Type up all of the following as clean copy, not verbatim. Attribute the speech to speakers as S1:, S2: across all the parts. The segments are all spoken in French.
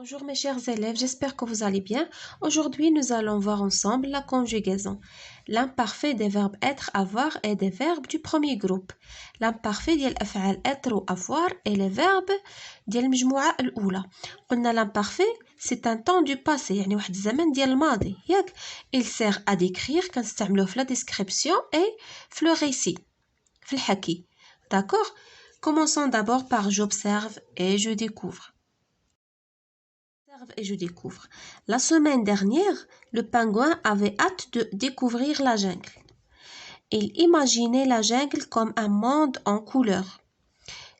S1: Bonjour mes chers élèves, j'espère que vous allez bien. Aujourd'hui, nous allons voir ensemble la conjugaison. L'imparfait des verbes être, avoir et des verbes du premier groupe. L'imparfait ديال الأفعال être ou avoir et les verbes ديال المجموعة الأولى. قلنا l'imparfait c'est un temps du passé يعني واحد الزمن ديال الماضي ياك. Il sert à décrire كنستعملوه في la description et في le récit في الحكي. D'accord? Commençons d'abord par j'observe et je découvre. Et je découvre. La semaine dernière, le pingouin avait hâte de découvrir la jungle. Il imaginait la jungle comme un monde en couleurs.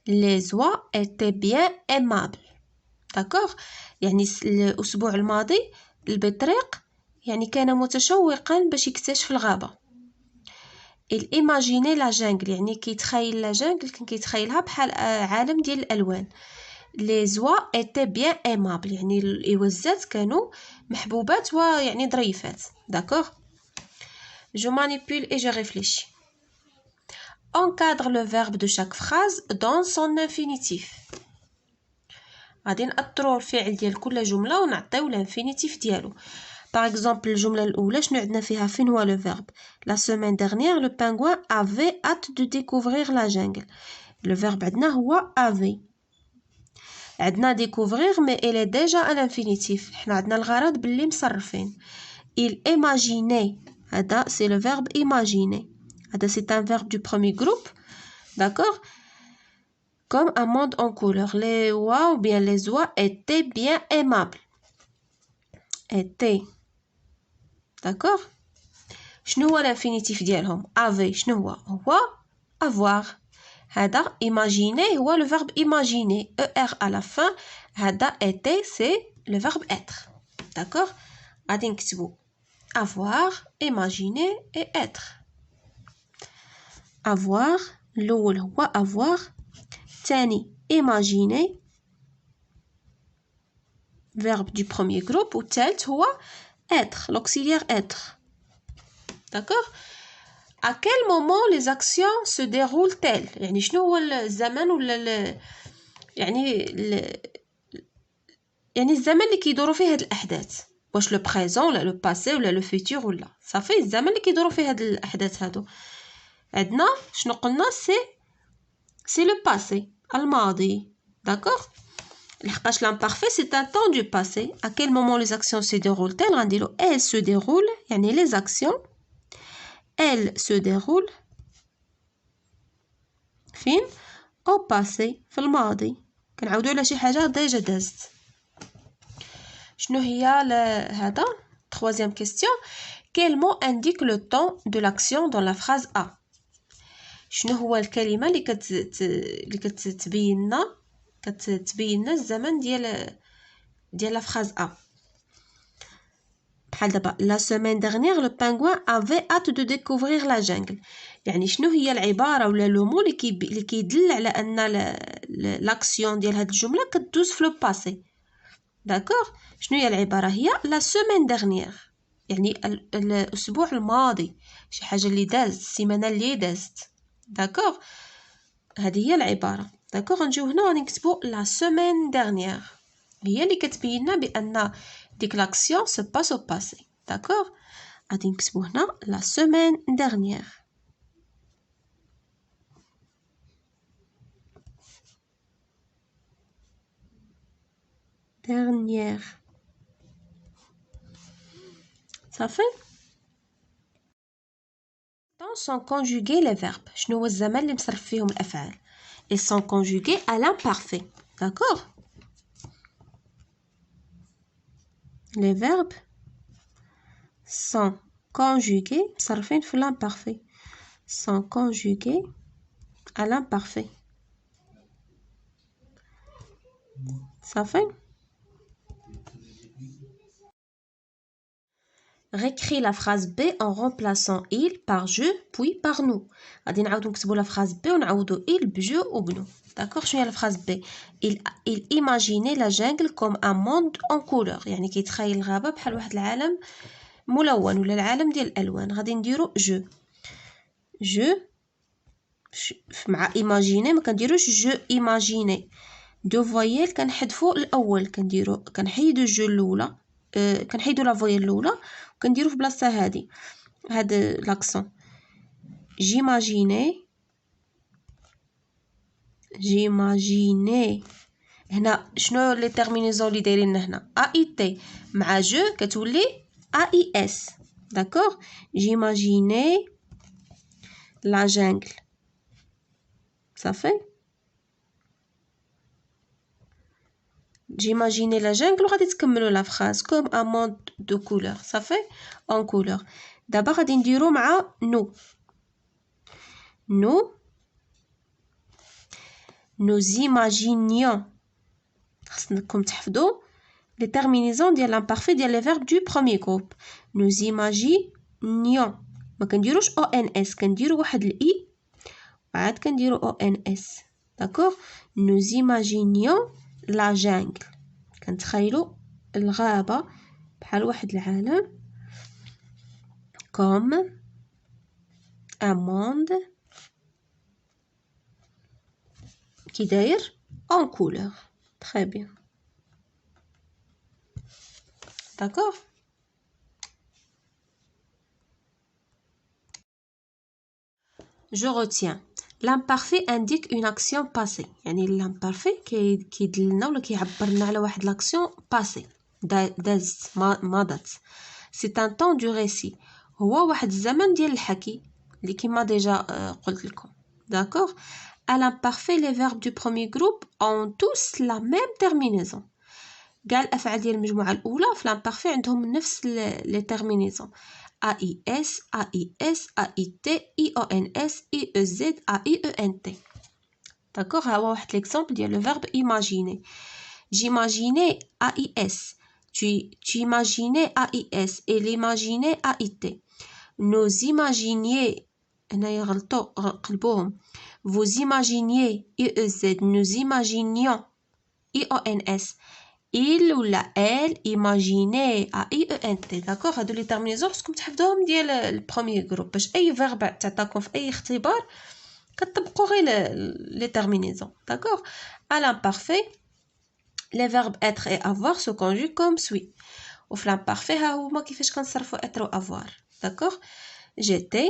S1: Les oies étaient bien aimables. D'accord؟ يعني الأسبوع الماضي البطريق يعني كان متشوقا باش يكتشف الغابة. Il imaginait la jungle يعني كيتخيل لا جانجل كان كيتخيلها بحال عالم ديال الألوان. Les oies étaient bien aimables يعني الإوزات كانوا محبوبات ويعني ظريفات. D'accord? Je manipule et je réfléchis. Encadre le verbe de chaque phrase dans son infinitif. غادي نأطروا الفعل ديال كل جملة ونعطيو الانفينيتيف ديالو. Par exemple الجملة الأولى شنو عندنا فيها فين هو le verbe. La semaine dernière le pingouin avait hâte de découvrir la jungle. Le verbe عندنا هو avait. عندنا découvrir mais elle est déjà à l'infinitif. حنا عندنا الغرض باللي مصرفين. Il imaginait. هذا c'est le verbe imaginer. هذا c'est un verbe du premier groupe. D'accord? Comme un monde en couleur. Les oies ou bien les oies étaient bien aimables. Étaient. D'accord? شنو هو l'infinitif ديالهم؟ avait شنو هو avoir. هذا imaginer هو le verbe imaginer. ER à la fin. هذا était c'est le verbe être. D'accord? غادي نكتبو avoir, imaginer et être. avoir الأول هو avoir. الثاني imaginer verbe du premier groupe والثالث هو être l'auxiliaire être. D'accord? À quel moment les actions se déroulent-elles؟ يعني شنو هو الزمن ولا يعني الزمن اللي كيدوروا فيه هاد الأحداث. واش لو بريزون ولا لو باسي ولا لو فيتور ولا صافي الزمن اللي كيدوروا فيه هاد الأحداث هادو. عندنا شنو قلنا سي لو باسي الماضي. داكوغ لحقاش l'imparfait c'est un temps du passé. À quel moment les actions se déroulent-elles؟ غنديرو elles se déroulent يعني les actions elles se déroulent فين au passé في الماضي. كنعاودو على شي حاجه ديجا دازت. شنو هي هذا troisième question. Quel mot indique le temps de l'action dans la phrase A؟ شنو هو الكلمه اللي كتبين لنا الزمن ديال la phrase A. بحال دابا la semaine dernière le pingouin avait hâte de découvrir la jungle. يعني شنو هي العباره ولا لو مو اللي كيدل على ان لاكسيون ديال هاد الجمله كدوز في لو باسي. داكوغ شنو هي العباره؟ هي la semaine dernière يعني الاسبوع الماضي شي حاجه اللي دازت السيمانه اللي دازت. داكوغ هذه هي العباره. داكوغ نجيو هنا غادي نكتبو la semaine dernière هي اللي كتبين لنا بان ديك لاكسيون se passe au passé. داكوغ غادي نكتبو هنا la semaine dernière. dernière صافي. sont conjugués les verbes. شنو هو الزمن اللي مصرف فيهم الافعال؟ ils sont conjugués à l'imparfait. D'accord? les verbes sont conjugués مصرفين في l'imparfait. sont conjugués à l'imparfait. صافي. Récris la phrase B en remplaçant il par je puis par nous. غادي نعاودو نكتبو la phrase B ونعاودو il بجو وبنو. D'accord? شنو هي la phrase B؟ il imaginait la jungle comme un monde en couleur. يعني كيتخيل الغابة بحال واحد العالم ملون ولا العالم ديال الألوان. غادي نديرو je مع imaginer ما كنديروش je imaginais. دو فويل كنحذفوا الاول كنحيدوا الجو الاولى كنحيدوا لا فويل الاولى وكنديروا في بلاصه هاد لاكسون. جيماجيني هنا شنو لي تيرمينيزون اللي دايرين هنا ا اي تي مع جو كتولي ا اي اس. داكوغ جيماجيني لا جانجل صافي. جيماجيني لا جانجل وغادي تكملوا لا فراز كوم ان موند دو كولور صافي اون كولور. دابا غادي نديرو مع nous imaginions خصكم تحفظوا les terminaisons ديال l'imparfait ديال les verbes du premier groupe. nous imaginions ما كنديروش او ان اس كنديروا واحد الاي وعاد كنديروا او ان اس. داكوغ nous imaginions la jungle كنتخيلوا الغابه بحال واحد العالم comme un monde qui داير en couleur. Très bien. D'accord. Je retiens. L'imparfait indique une action passée. يعني l'imparfait كيدلنا ولا كيعبرنا على واحد l'action passée. دازت مضت. C'est un temps du récit. هو واحد الزمن ديال الحكي اللي كيما ديجا قلت لكم. D'accord. À l'imparfait, les verbes du premier groupe ont tous la même terminaison. قال الأفعال ديال المجموعة الأولى في l'imparfait عندهم نفس les terminaisons. AIS, AIS, AIT, IONS, IEZ, AIENT. D'accord. ها هو واحد l'exemple ديال le verbe imaginer. J'imaginais AIS. Tu imaginais AIS et l'imaginait AIT. Nous imaginiez هنايا غلطوا قلبوهم. Vous imaginiez IEZ, nous imaginions IONS. Il ou la elle imaginait AIENT. D'accord. هادو لي تيرمينيزون خصكم تحفظوهم ديال البروميير جروب باش اي فيرب تعطاكم في اي اختبار كتطبقوا غير لي تيرمينيزون. D'accord. À l'imparfait les verbes être et avoir se conjuguent comme suit. وفي l'imparfait ها هما كيفاش كنصرفوا être و avoir. D'accord. J'étais,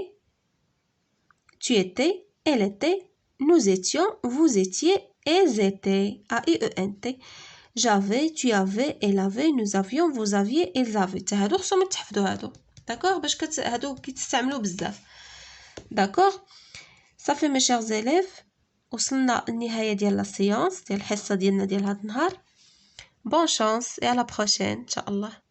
S1: tu étais, elle était, nous étions, vous étiez, elles étaient. AIENT. J'avais, tu avais, elle avait, nous avions, vous aviez, elles avaient. هادو خصهم تحفظوا هادو. داكوغ باش هادو كيتستعملوا بزاف. داكوغ صافي مي شيرز élèves وصلنا للنهايه ديال لا سيونس ديال الحصه ديالنا ديال هاد النهار. بون شانس et à la prochaine ان شاء الله.